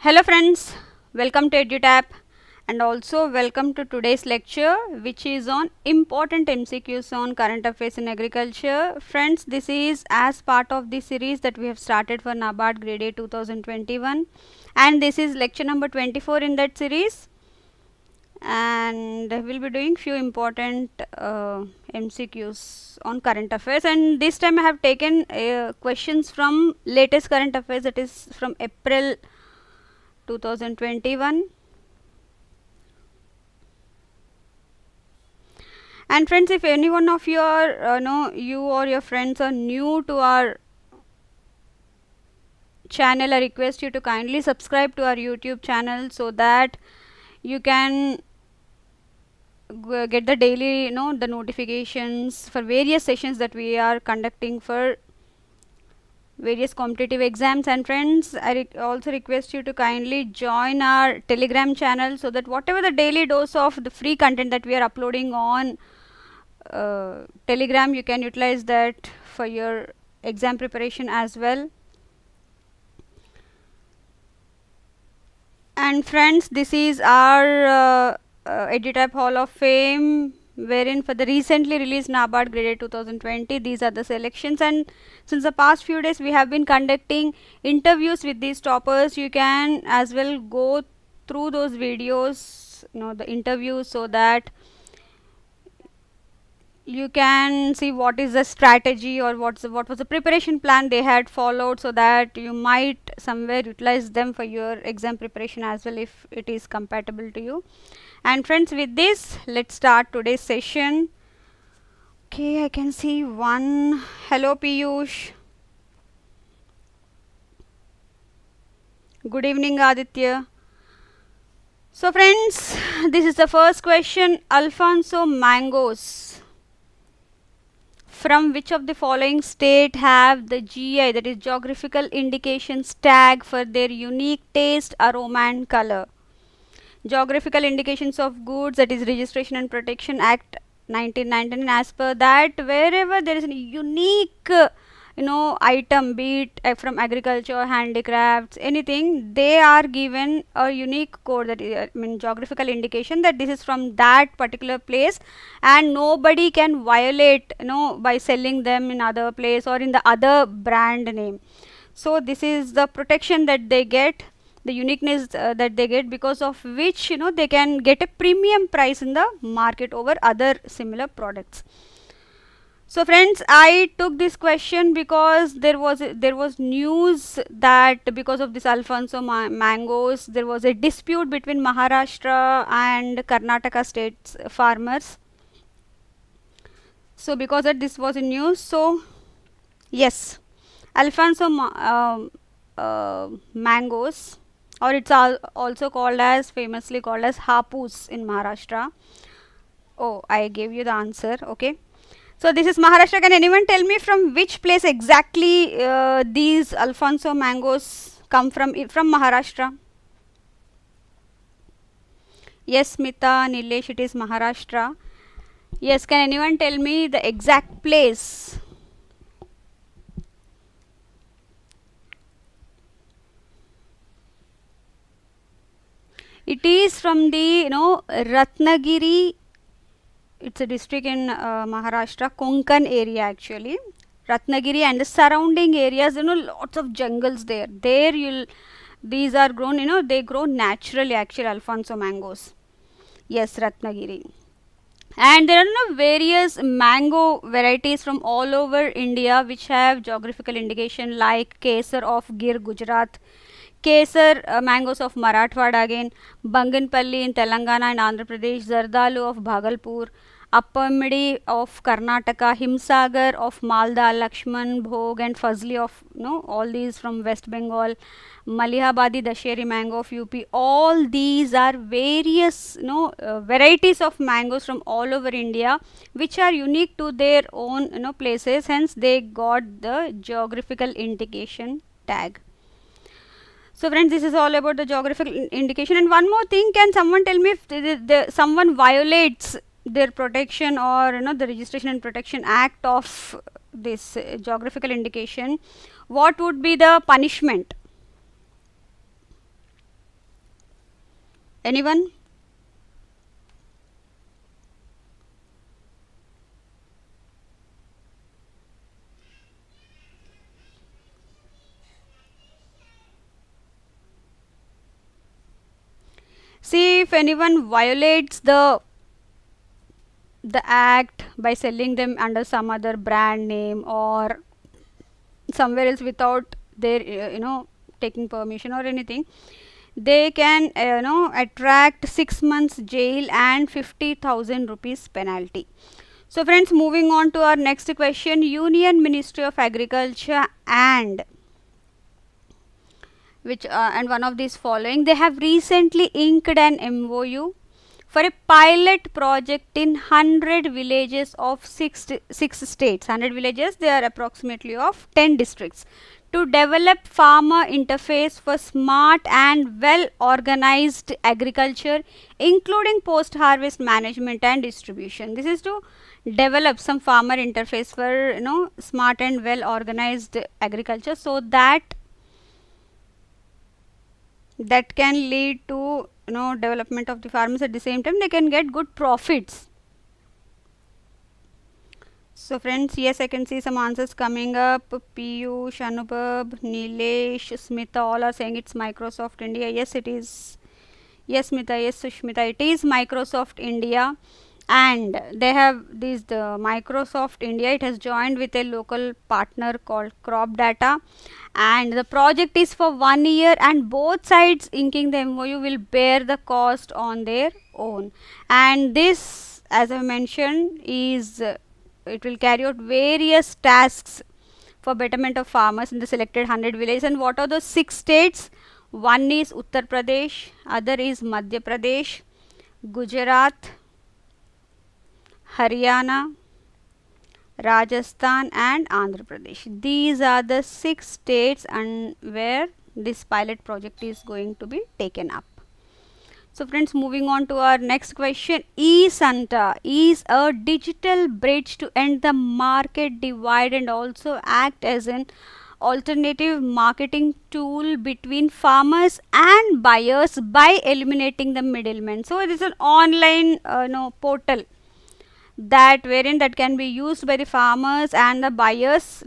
Hello friends, welcome to EduTap and also welcome to today's lecture which is on important MCQs on current affairs in agriculture. Friends, this is as part of the series that we have started for NABARD Grade A 2021 and this is lecture number 24 in that series, and we will be doing few important MCQs on current affairs, and this time I have taken questions from latest current affairs, that is from April 2021. And friends, if any one of your you or your friends are new to our channel, I request you to kindly subscribe to our YouTube channel so that you can get the daily the notifications for various sessions that we are conducting for various competitive exams. And friends, I also request you to kindly join our Telegram channel so that whatever the daily dose of the free content that we are uploading on Telegram, you can utilize that for your exam preparation as well. And friends, this is our EduTap Hall of Fame, wherein for the recently released NABARD Grade A 2020, these are the selections, and since the past few days we have been conducting interviews with these toppers. You can as well go through those videos, the interviews, so that you can see what is the strategy or what was the preparation plan they had followed, so that you might somewhere utilize them for your exam preparation as well if it is compatible to you. And friends, with this, let's start today's session. Okay, I can see one. Hello Piyush. Good evening Aditya. So friends, this is the first question. Alfonso mangoes from which of the following state have the GI, that is Geographical Indications tag, for their unique taste, aroma and color? Geographical Indications of Goods, that is Registration and Protection Act 1999. As per that, wherever there is a unique item, be it from agriculture, handicrafts, anything, they are given a unique code, that is geographical indication, that this is from that particular place and nobody can violate by selling them in other place or in the other brand name. So this is the protection that they get, the uniqueness that they get, because of which they can get a premium price in the market over other similar products. So friends, I took this question because there was news that because of this Alfonso mangoes, there was a dispute between Maharashtra and Karnataka states farmers. So because that this was in news, so yes, Alfonso mangoes, or it's also called as, famously called as hapus in Maharashtra. Oh, I gave you the answer. Okay. So this is Maharashtra. Can anyone tell me from which place exactly these Alfonso mangoes come from? From Maharashtra. Yes, Smita, Nilesh, it is Maharashtra. Yes, can anyone tell me the exact place? It is from the Ratnagiri. It's a district in Maharashtra, Konkan area actually. Ratnagiri and the surrounding areas, lots of jungles there. There these are grown, they grow naturally actually, Alfonso mangoes. Yes, Ratnagiri. And there are various mango varieties from all over India which have geographical indication, like Kesar of Gir, Gujarat, Kesar mangoes of Marathwada again, Banganpalli in Telangana and Andhra Pradesh, Zardalu of Bhagalpur, Appamidi of Karnataka, Himsagar of Malda, Lakshman, Bhog and Fazli of all these from West Bengal, Malihabadi Dasheri mango of UP. All these are various varieties of mangoes from all over India which are unique to their own places, hence they got the geographical indication tag. So friends, this is all about the geographical indication. And one more thing, can someone tell me if someone violates their protection or the Registration and Protection Act of this geographical indication, what would be the punishment? Anyone? See, if anyone violates the act by selling them under some other brand name or somewhere else without their taking permission or anything, they can attract 6 months jail and 50,000 rupees penalty. So friends, moving on to our next question. Union Ministry of Agriculture and one of these following, they have recently inked an MOU for a pilot project in 100 villages of 6 states. 100 villages, they are approximately of 10 districts, to develop farmer interface for smart and well organized agriculture, including post harvest management and distribution. This is to develop some farmer interface for smart and well organized agriculture, so that can lead to development of the farmers. At the same time, they can get good profits. So friends, yes, I can see some answers coming up. Piyush, Anubhav, Nilesh, Smita, all are saying it's Microsoft India. Yes, it is. Yes, Smita. Yes, Sushmita, it is Microsoft India. And they have the Microsoft India, it has joined with a local partner called Crop Data, and the project is for 1 year, and both sides inking the MOU will bear the cost on their own. And this, as I mentioned, is it will carry out various tasks for betterment of farmers in the selected 100 villages. And what are those 6 states? One is Uttar Pradesh, other is Madhya Pradesh, Gujarat, Haryana, Rajasthan and Andhra Pradesh. These are the 6 states and where this pilot project is going to be taken up. So friends, moving on to our next question. Ecenter is a digital bridge to end the market divide and also act as an alternative marketing tool between farmers and buyers by eliminating the middlemen. So it is an online portal that can be used by the farmers and the buyers.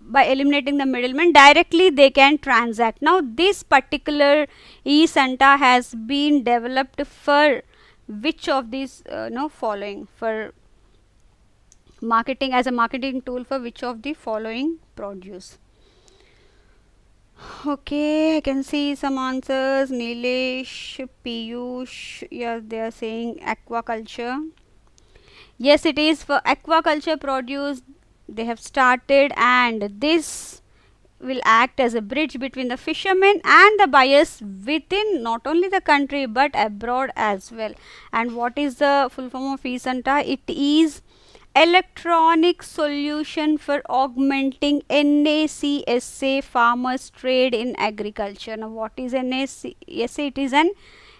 By eliminating the middleman, directly they can transact. Now this particular Ecenter has been developed for which of these following, for marketing, as a marketing tool for which of the following produce? Okay, I can see some answers. Nilesh, Piyush, yes, they are saying aquaculture. Yes, it is for aquaculture produce they have started, and this will act as a bridge between the fishermen and the buyers within not only the country but abroad as well. And what is the full form of Ecenter? It is electronic solution for augmenting NACSA farmers trade in agriculture. Now what is NACSA? It is an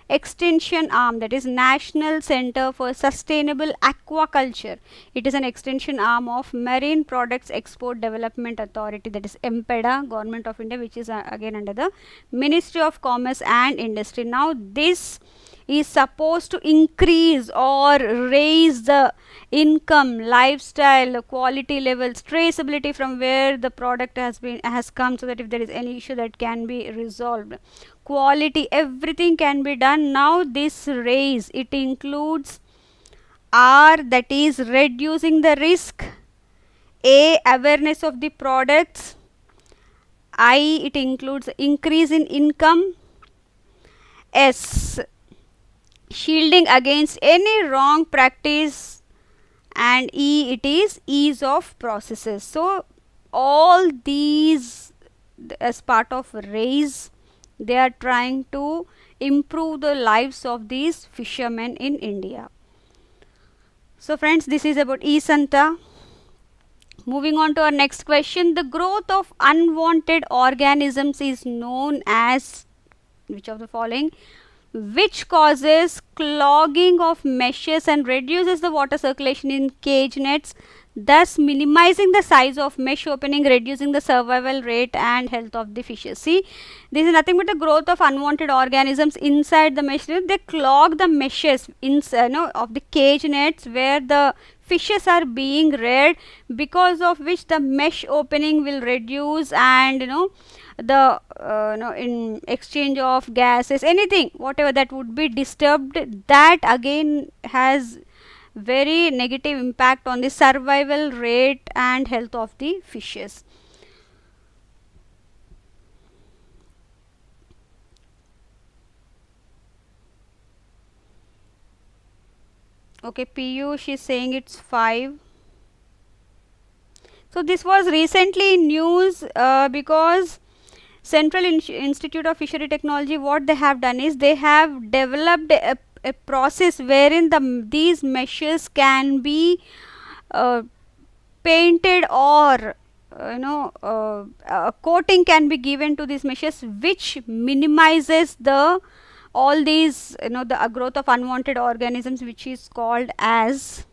extension arm, that is National Center for Sustainable Aquaculture. It is an extension arm of Marine Products Export Development Authority, that is MPEDA, Government of India, which is again under the Ministry of Commerce and Industry. Now this is supposed to increase or raise the income, lifestyle, quality levels, traceability from where the product has come, so that if there is any issue that can be resolved, quality, everything can be done. Now this raise, it includes R, that is reducing the risk, A, awareness of the products, I, it includes increase in income, S, shielding against any wrong practice, and E, it is ease of processes. So all these, as part of raise, they are trying to improve the lives of these fishermen in India. So friends, this is about Ecenter. Moving on to our next question. The growth of unwanted organisms is known as which of the following? Which causes clogging of meshes and reduces the water circulation in cage nets, thus minimizing the size of mesh opening, reducing the survival rate and health of the fishes. See, this is nothing but the growth of unwanted organisms inside the mesh. They clog the meshes of the cage nets where the fishes are being reared, because of which the mesh opening will reduce, and the in exchange of gases, anything whatever that would be disturbed, that again has very negative impact on the survival rate and health of the fishes. Okay, Piyush is saying it's 5. So this was recently in news because Central Institute of Fishery Technology, what they have done is they have developed a process wherein these meshes can be painted, or a coating can be given to these meshes, which minimizes all these the growth of unwanted organisms, which is called as,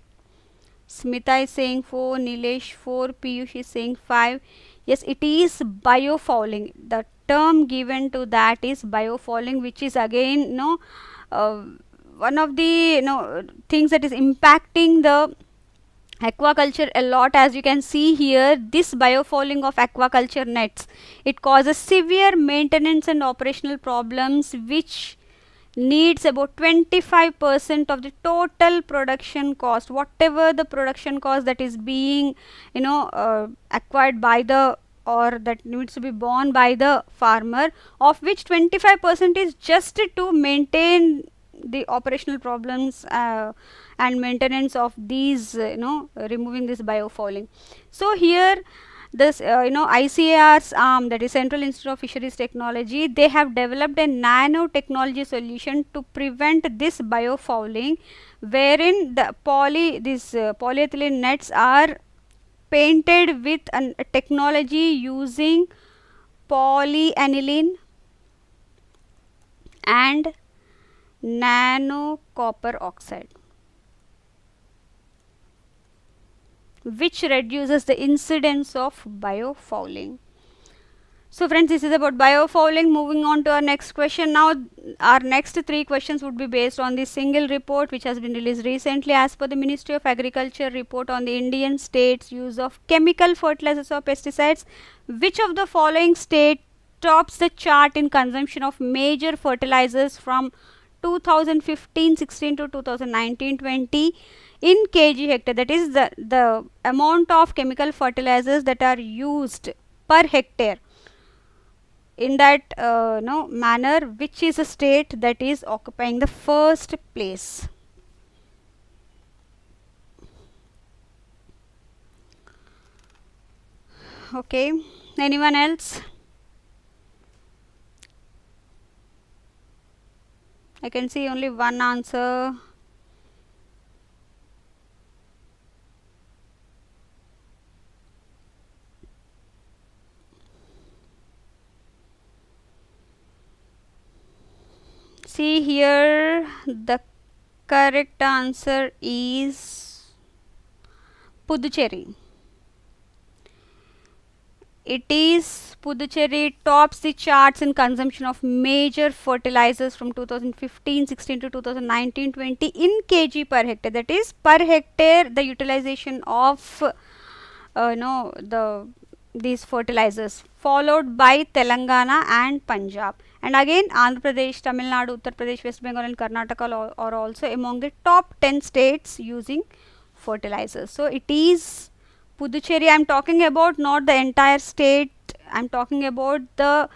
Smita is saying 4, Nilesh 4, Piyush is saying 5. Yes, it is biofouling. The term given to that is biofouling, which is again one of the things that is impacting the aquaculture a lot. As you can see here, this biofouling of aquaculture nets, it causes severe maintenance and operational problems, which needs about 25% of the total production cost, whatever the production cost that is being acquired by the, or that needs to be borne by the farmer, of which 25% is just to maintain the operational problems and maintenance of these removing this biofouling. So here this ICAR's arm, that is Central Institute of Fisheries Technology, they have developed a nanotechnology solution to prevent this biofouling, wherein the polyethylene nets are painted with a technology using polyaniline and nano copper oxide, which reduces the incidence of biofouling. So friends, this is about biofouling. Moving on to our next question. Now our next 3 questions would be based on the single report which has been released recently. As per the Ministry of Agriculture report on the Indian states use of chemical fertilizers or pesticides, which of the following state tops the chart in consumption of major fertilizers from 2015-16 to 2019-20 in kg hectare? That is the amount of chemical fertilizers that are used per hectare. In that manner, which is a state that is occupying the first place? Okay, anyone else? I can see only one answer. See here, the correct answer is Puducherry. It is Puducherry tops the charts in consumption of major fertilizers from 2015-16 to 2019-20 in kg per hectare. That is, per hectare the utilization of these fertilizers, followed by Telangana and Punjab. And again, Andhra Pradesh, Tamil Nadu, Uttar Pradesh, West Bengal and Karnataka are also among the top 10 states using fertilizers. So it is Puducherry. I am talking about not the entire state, I am talking about the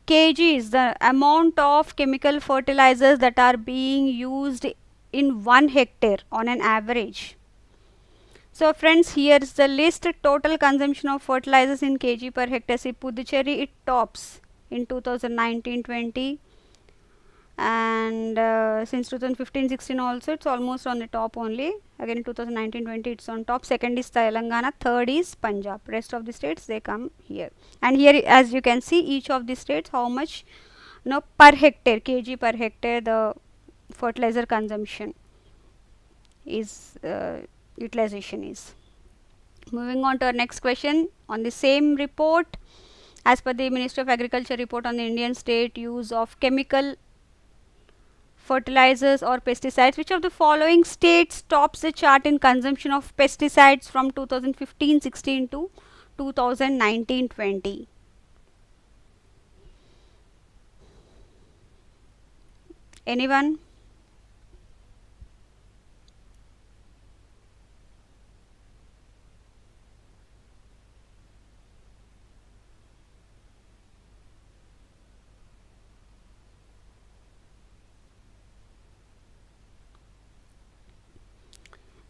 kgs, the amount of chemical fertilizers that are being used in 1 hectare on an average. So friends, here is the list. Total consumption of fertilizers in kg per hectare. See, Puducherry, it tops in 2019-20, and since 2015-16 also it's almost on the top only. Again in 2019-20 it's on top. Second is Telangana, third is Punjab. Rest of the states, they come here. And here, as you can see, each of the states how much per hectare, kg per hectare, the fertilizer consumption is utilization is. Moving on to our next question on the same report. As per the Ministry of Agriculture report on the Indian state use of chemical fertilizers or pesticides, which of the following states tops the chart in consumption of pesticides from 2015-16 to 2019-20? Anyone?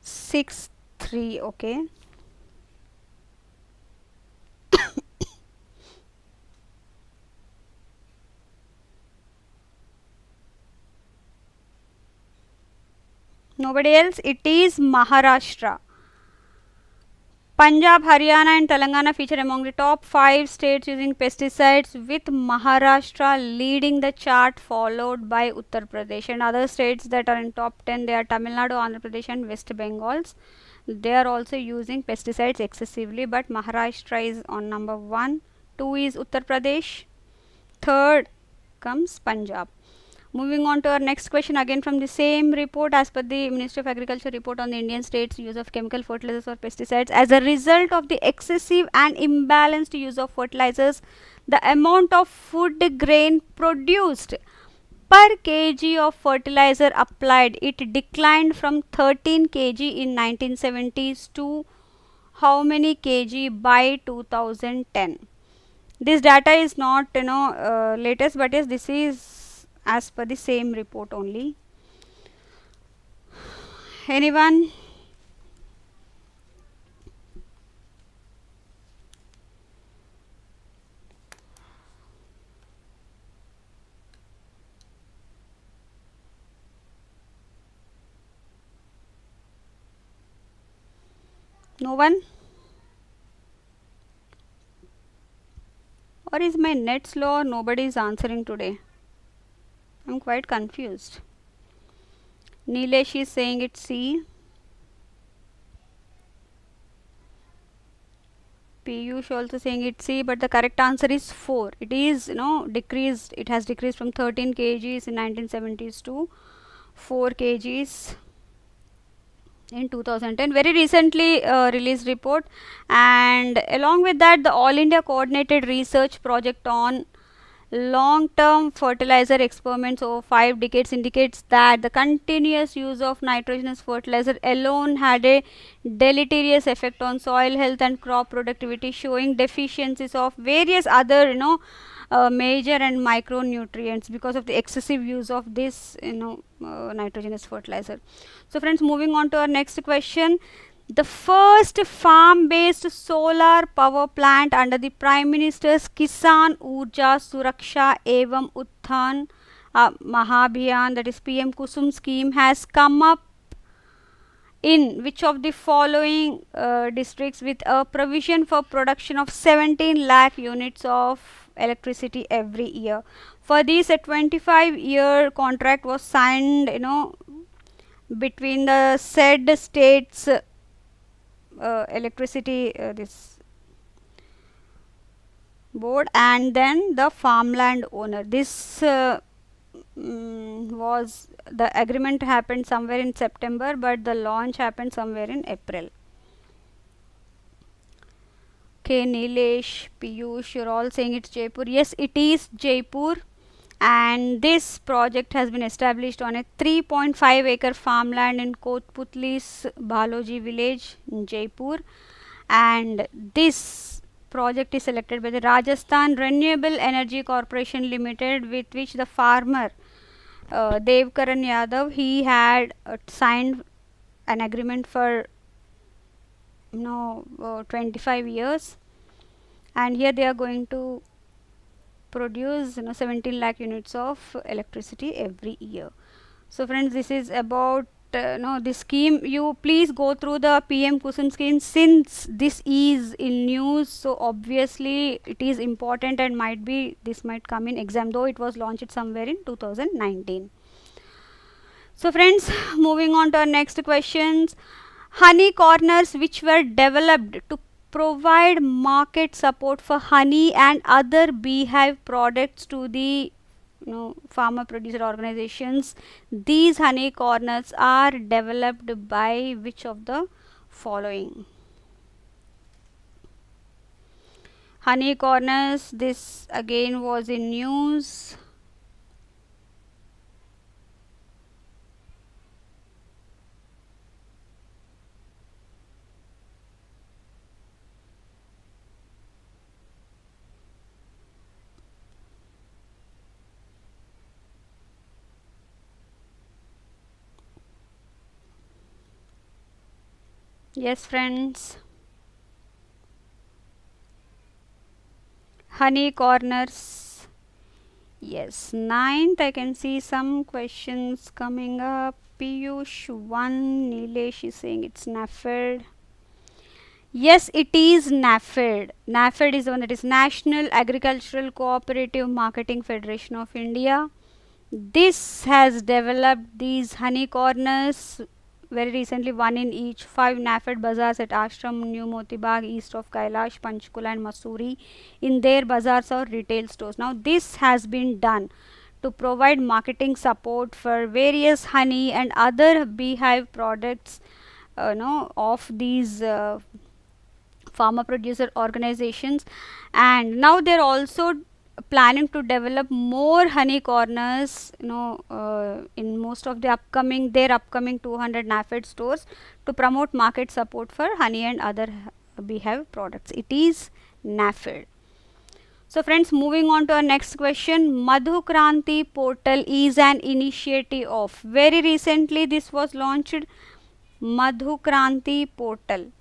Six, 3, okay. Nobody else? It is Maharashtra. Punjab, Haryana and Telangana feature among the top 5 states using pesticides, with Maharashtra leading the chart, followed by Uttar Pradesh. And other states that are in top 10, they are Tamil Nadu, Andhra Pradesh and West Bengals. They are also using pesticides excessively, but Maharashtra is on number 1. 2 is Uttar Pradesh. 3rd comes Punjab. Moving on to our next question, again from the same report. As per the Ministry of Agriculture report on the Indian states use of chemical fertilizers or pesticides, as a result of the excessive and imbalanced use of fertilizers, the amount of food grain produced per kg of fertilizer applied, it declined from 13 kg in 1970s to how many kg by 2010? This data is not latest, but yes, this is as per the same report only. Anyone? No one? Or is my net slow or nobody is answering today? I'm quite confused. Nilesh is saying it's C. Piyush also saying it's C, but the correct answer is 4. It is decreased. It has decreased from 13 kgs in 1970s to 4 kgs in 2010. Very recently released report, and along with that, the All India Coordinated Research Project on long-term fertilizer experiments over 5 decades indicates that the continuous use of nitrogenous fertilizer alone had a deleterious effect on soil health and crop productivity, showing deficiencies of various other major and micronutrients because of the excessive use of this nitrogenous fertilizer. So friends, moving on to our next question. The first farm-based solar power plant under the Prime Minister's Kisan Urja Suraksha Evam Utthan Mahabhiyan, that is PM Kusum scheme, has come up in which of the following districts with a provision for production of 17 lakh units of electricity every year. For this, a 25-year contract was signed between the said states electricity this board and then the farmland owner. This was the agreement happened somewhere in September, but the launch happened somewhere in April. Okay, Nilesh, Piyush, you're all saying it's Jaipur. Yes, it is Jaipur, and this project has been established on a 3.5 acre farmland in Kotputli's Baloji village in Jaipur, and this project is selected by the Rajasthan Renewable Energy Corporation Limited, with which the farmer Devkaran Yadav, he had signed an agreement for 25 years, and here they are going to produce 17 lakh units of electricity every year. So friends, this is about this scheme. You please go through the PM Kusum scheme, since this is in news, so obviously it is important and this might come in exam, though it was launched somewhere in 2019. So friends, moving on to our next questions. honey corners which were developed to provide market support for honey and other beehive products to the farmer producer organizations. These honey corners are developed by which of the following? Honey corners, this again was in news. Yes, friends. Honey corners. Yes, ninth. I can see some questions coming up. Piyush 1. Nilesh is saying it's NAFED. Yes, it is NAFED. NAFED is the one that is National Agricultural Cooperative Marketing Federation of India. This has developed these honey corners very recently, one in each 5 NAFED bazaars at Ashram, New Moti Bagh, east of Kailash, Panchkula and Mussoorie, in their bazaars or retail stores. Now this has been done to provide marketing support for various honey and other beehive products of these farmer producer organizations, and now they're also planning to develop more honey corners in most of the upcoming 200 NAFED stores to promote market support for honey and other beehive products. It is NAFED. So friends, moving on to our next question. Madhukranti portal is an initiative of, very recently this was launched, Madhukranti portal.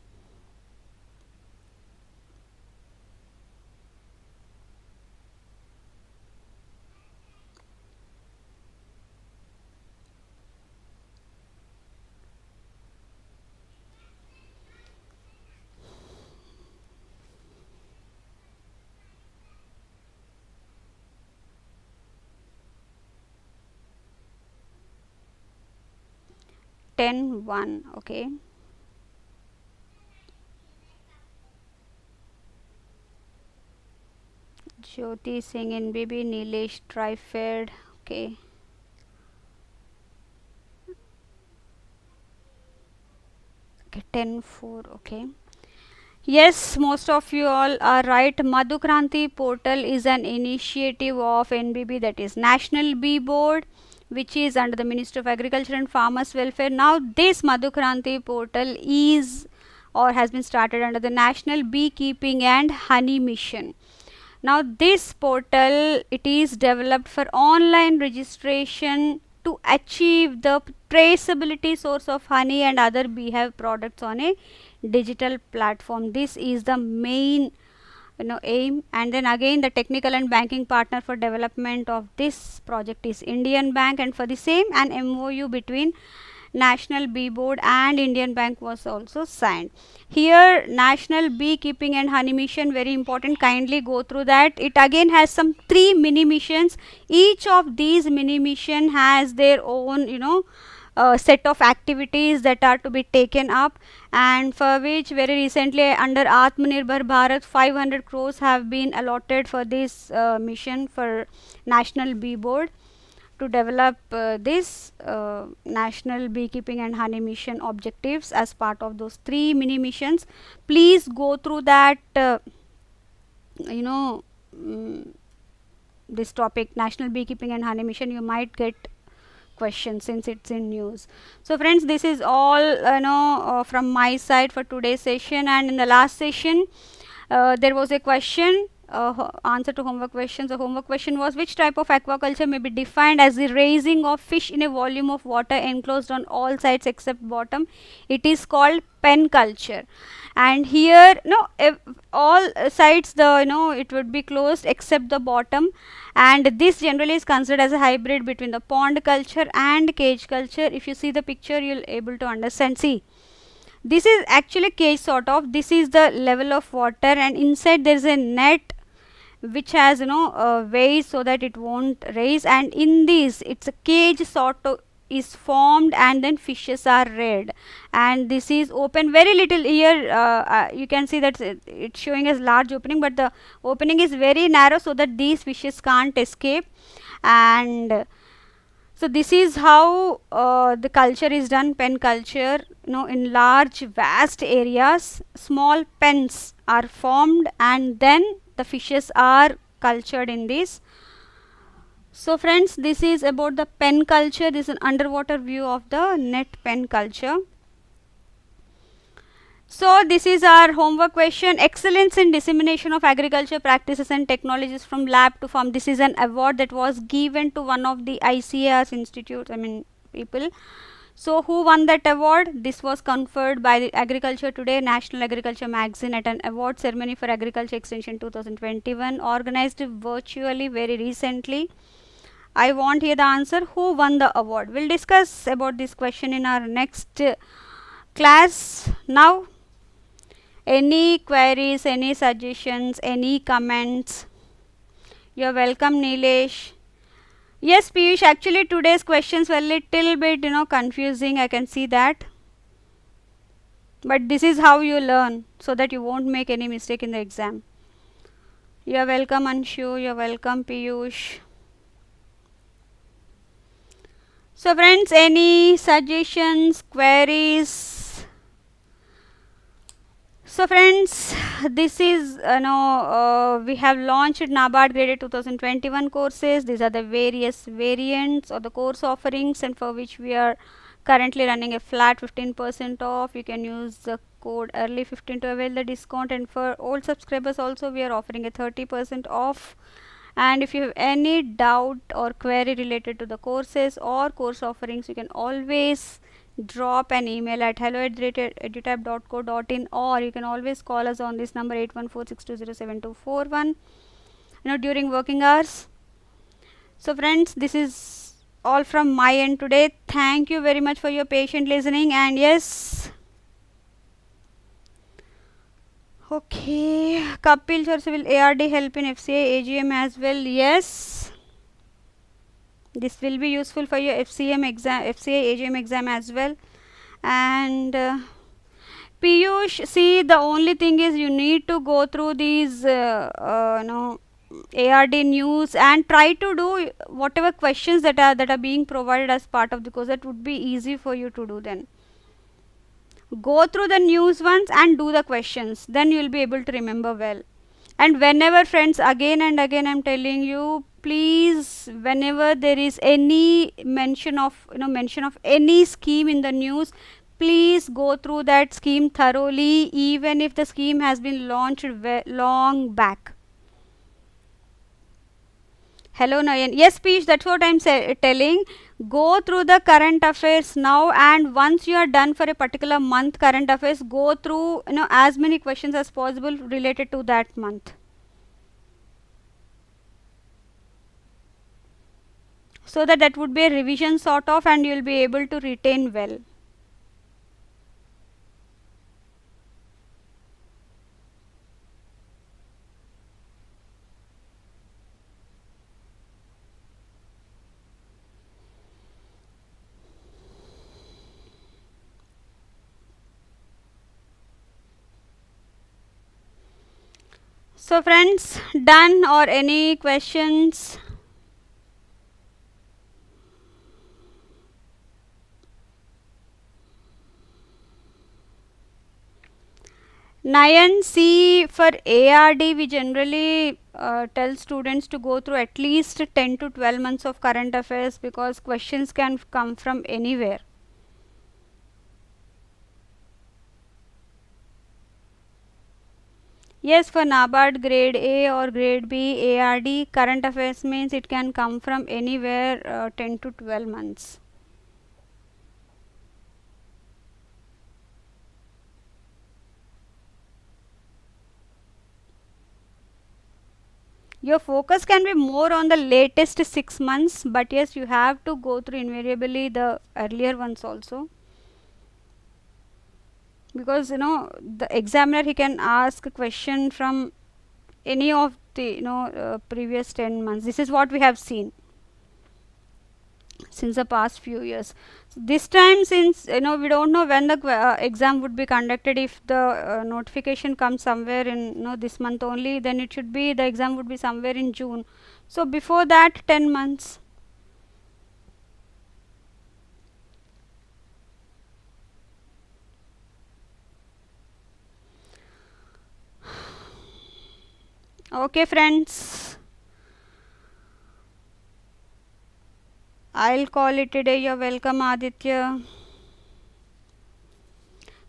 Ten one. Okay. Jyoti Singh NBB, Nilesh Trifed. Okay. Okay, 10-4. Okay. Yes, most of you all are right. Madhukranti portal is an initiative of NBB, that is National Bee Board, which is under the Ministry of Agriculture and Farmers Welfare. Now this Madhukranti portal is or has been started under the National Beekeeping and Honey Mission. Now this portal, it is developed for online registration to achieve the traceability source of honey and other beehive products on a digital platform. This is the main aim. And then again, the technical and banking partner for development of this project is Indian Bank, and for the same an MOU between National Bee Board and Indian Bank was also signed. Here National Beekeeping and Honey Mission, very important, kindly go through that. It again has some 3 mini missions. Each of these mini mission has their own set of activities that are to be taken up, and for which very recently under Atmanirbhar Bharat 500 crores have been allotted for this mission for National Bee Board to develop this National Beekeeping and Honey Mission objectives as part of those 3 mini missions. Please go through that this topic, National Beekeeping and Honey Mission. You might get questions since it's in news. So friends, this is all from my side for today's session. And in the last session there was a question, answer to homework questions. The homework question was, which type of aquaculture may be defined as the raising of fish in a volume of water enclosed on all sides except bottom? It is called pen culture. And here all sides it would be closed except the bottom, and this generally is considered as a hybrid between the pond culture and cage culture. If you see the picture, you'll able to understand. See, this is actually cage sort of. This is the level of water, and inside there is a net which has weighs so that it won't raise, and in this it's a cage sort of is formed and then fishes are reared, and this is open very little here. You can see that it's showing as large opening, but the opening is very narrow so that these fishes can't escape. And so this is how the culture is done, pen culture. In large vast areas, small pens are formed and then the fishes are cultured in this. So friends, this is about the pen culture. This is an underwater view of the net pen culture. So this is our homework question. Excellence in dissemination of agriculture practices and technologies from lab to farm. This is an award that was given to one of the ICAR's institutes, people. So who won that award? This was conferred by the Agriculture Today, National Agriculture Magazine, at an award ceremony for Agriculture Extension 2021, organized virtually very recently. I want here the answer. Who won the award? We'll discuss about this question in our next class. Now, any queries, any suggestions, any comments? You're welcome, Nilesh. Yes, Piyush, actually today's questions were little bit, confusing. I can see that. But this is how you learn, so that you won't make any mistake in the exam. You're welcome, Anshu. You're welcome, Piyush. So friends, any suggestions, queries? So friends, this is, we have launched NABARD Grade A 2021 courses. These are the various variants or the course offerings, and for which we are currently running a flat 15% off. You can use the code early15 to avail the discount, and for old subscribers also we are offering a 30% off. And if you have any doubt or query related to the courses or course offerings, you can always drop an email at hello@edutap.co.in, or you can always call us on this number 8146207241 during working hours. So friends, this is all from my end today. Thank you very much for your patient listening. And yes, okay, Kapil sir, will ARD help in FCA AGM as well? Yes, this will be useful for your FCA AGM exam as well. And Piyush, see, the only thing is you need to go through these ARD news and try to do whatever questions that are being provided as part of the course. That would be easy for you to do. Then go through the news once and do the questions, then you will be able to remember well. And whenever, friends, again and again I'm telling you, please, whenever there is any mention of any scheme in the news, please go through that scheme thoroughly, even if the scheme has been launched long back. Hello, Nayan. Yes, Peach, that's what I'm telling. Go through the current affairs now, and once you are done for a particular month current affairs, go through as many questions as possible related to that month. So that would be a revision sort of, and you will be able to retain well. So friends, done or any questions? Nayan, see, for ARD we generally tell students to go through at least 10 to 12 months of current affairs, because questions can come from anywhere. Yes, for NABARD Grade A or Grade B ARD, current affairs means it can come from anywhere 10 to 12 months. Your focus can be more on the latest 6 months, but yes, you have to go through invariably the earlier ones also. Because the examiner, he can ask a question from any of the previous 10 months. This is what we have seen. since the past few years. So this time, since we don't know when the exam would be conducted, if the notification comes somewhere in this month only, then it should be, the exam would be somewhere in June. So before that 10 months. Okay friends, I'll call it a day. You're welcome, Aditya.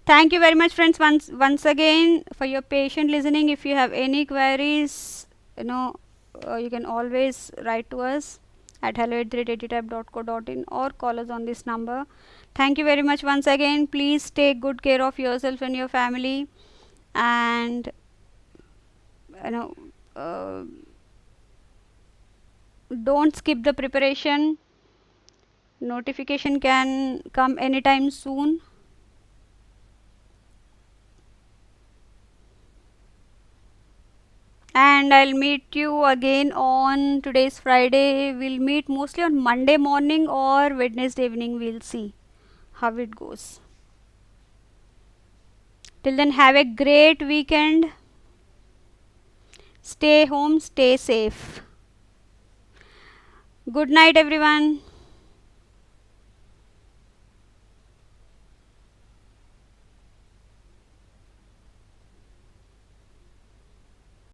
Thank you very much friends once again for your patient listening. If you have any queries, you can always write to us at hello@edutap.co.in or call us on this number. Thank you very much once again. Please take good care of yourself and your family, and don't skip the preparation. Notification can come anytime soon. And I'll meet you again on today's Friday. We'll meet mostly on Monday morning or Wednesday evening. We'll see how it goes. Till then, have a great weekend. Stay home, stay safe. Good night, everyone.